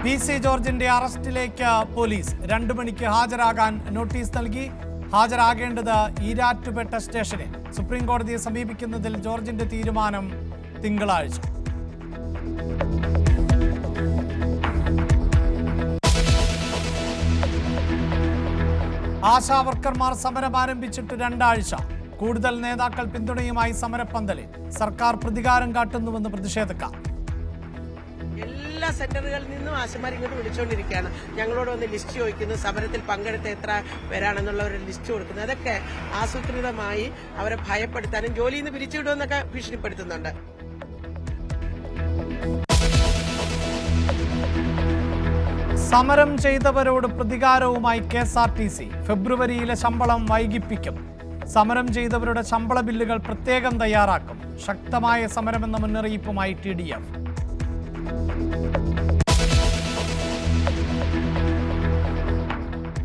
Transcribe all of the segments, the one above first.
PC ജോർജിന്റെ അറസ്റ്റിലേക്ക് police 2 മണിക്ക് ഹാജരാകാൻ നോട്ടീസ് നൽകി. ഹാജരാകേണ്ടത് ഈരാറ്റുപേട്ട സ്റ്റേഷനിൽ. സുപ്രീം കോടതിയെ സമീപിക്കുന്നതിൽ ജോർജിന്റെ തീരുമാനം തിങ്കളാഴ്ച. ആശാവർക്കർമാർ സമരം ആരംഭിച്ചിട്ട് 2 ആഴ്ച. കൂടുതൽ നേതാക്കൾ പിന്തുണയുമായി സമരപ്പന്തലിൽ. സർക്കാർ പ്രതികാരം കാട്ടുന്നുവെന്ന് പ്രതിഷേധക്കാർ. എല്ലാ സെന്ററുകളിൽ നിന്നും ആശമാർ ഇങ്ങോട്ട് വിളിച്ചുകൊണ്ടിരിക്കുകയാണ്. ഞങ്ങളോട് വന്ന് ലിസ്റ്റ് ചോദിക്കുന്നു, സമരത്തിൽ പങ്കെടുത്ത എത്ര പേരാണെന്നുള്ള ഒരു ലിസ്റ്റ് കൊടുക്കുന്നു. അതൊക്കെ ആസൂത്രിതമായി അവരെ ഭയപ്പെടുത്താനും ജോലിയിൽ നിന്ന് പിരിച്ചുവിടുമെന്നൊക്കെ ഭീഷണിപ്പെടുത്തുന്നുണ്ട്. സമരം ചെയ്തവരോട് പ്രതികാരവുമായി KSRTC. ഫെബ്രുവരിയിലെ ശമ്പളം വൈകിപ്പിക്കും. സമരം ചെയ്തവരുടെ ശമ്പള ബില്ലുകൾ പ്രത്യേകം തയ്യാറാക്കും. ശക്തമായ സമരമെന്ന മുന്നറിയിപ്പുമായി TDF.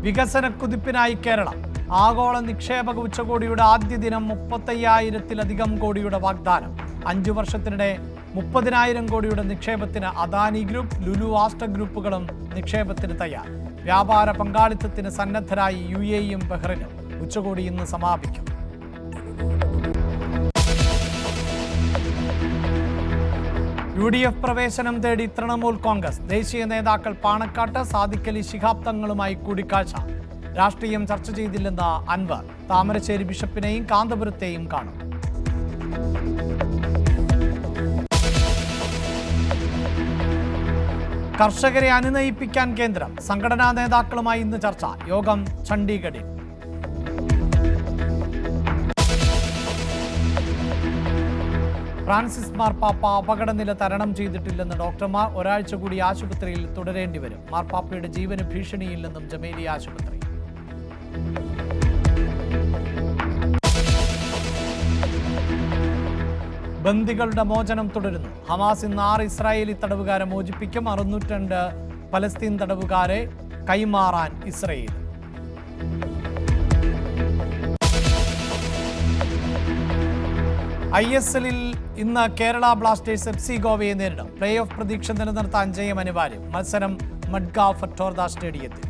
വികസന കുതിപ്പിനായി കേരളം. ആഗോള നിക്ഷേപക ഉച്ചകോടിയുടെ ആദ്യ ദിനം 35,000-ലധികം കോടിയുടെ വാഗ്ദാനം. 5 വർഷത്തിനിടെ 30,000 കോടിയുടെ നിക്ഷേപത്തിന് അദാനി ഗ്രൂപ്പ്, ലുലു, ആസ്റ്റർ ഗ്രൂപ്പുകളും നിക്ഷേപത്തിന് തയ്യാർ. വ്യാപാര പങ്കാളിത്തത്തിന് സന്നദ്ധരായി UAEയും ബഹ്റൈനും. ഉച്ചകോടി ഇന്ന് സമാപിക്കും. UDF പ്രവേശനം തേടി തൃണമൂൽ കോൺഗ്രസ്. ദേശീയ നേതാക്കൾ പാണക്കാട്ട്. സാദിഖലി ശിഹാബ് തങ്ങളുമായി കൂടിക്കാഴ്ച. രാഷ്ട്രീയം ചർച്ച ചെയ്തില്ലെന്ന് അൻവർ. താമരശ്ശേരി ബിഷപ്പിനെയും കാന്തപുരത്തെയും കാണും. കർഷകരെ അനുനയിപ്പിക്കാൻ കേന്ദ്രം. സംഘടനാ നേതാക്കളുമായി ഇന്ന് ചർച്ച. യോഗം ചണ്ഡീഗഡിൽ. ഫ്രാൻസിസ് മാർപ്പാപ്പ അപകടനില തരണം ചെയ്തിട്ടില്ലെന്ന് ഡോക്ടർമാർ. ഒരാഴ്ച കൂടി ആശുപത്രിയിൽ തുടരേണ്ടി വരും. മാർപ്പാപ്പയുടെ ജീവന് ഭീഷണിയില്ലെന്നും ജമേലി ആശുപത്രി. ബന്ദികളുടെ മോചനം തുടരുന്നു. ഹമാസ് ഇന്ന് 6 ഇസ്രായേലി തടവുകാരെ മോചിപ്പിക്കും. 602 പലസ്തീൻ തടവുകാരെ കൈമാറാൻ ഇസ്രയേൽ. ISLൽ ഇന്ന് കേരള ബ്ലാസ്റ്റേഴ്സ് FC ഗോവയെ നേരിടും. പ്ലേ ഓഫ് പ്രതീക്ഷ നിലനിർത്താൻ ജയം അനിവാര്യം. മത്സരം മഡ്ഗാവ് ഫറ്റോർദ സ്റ്റേഡിയത്തിൽ.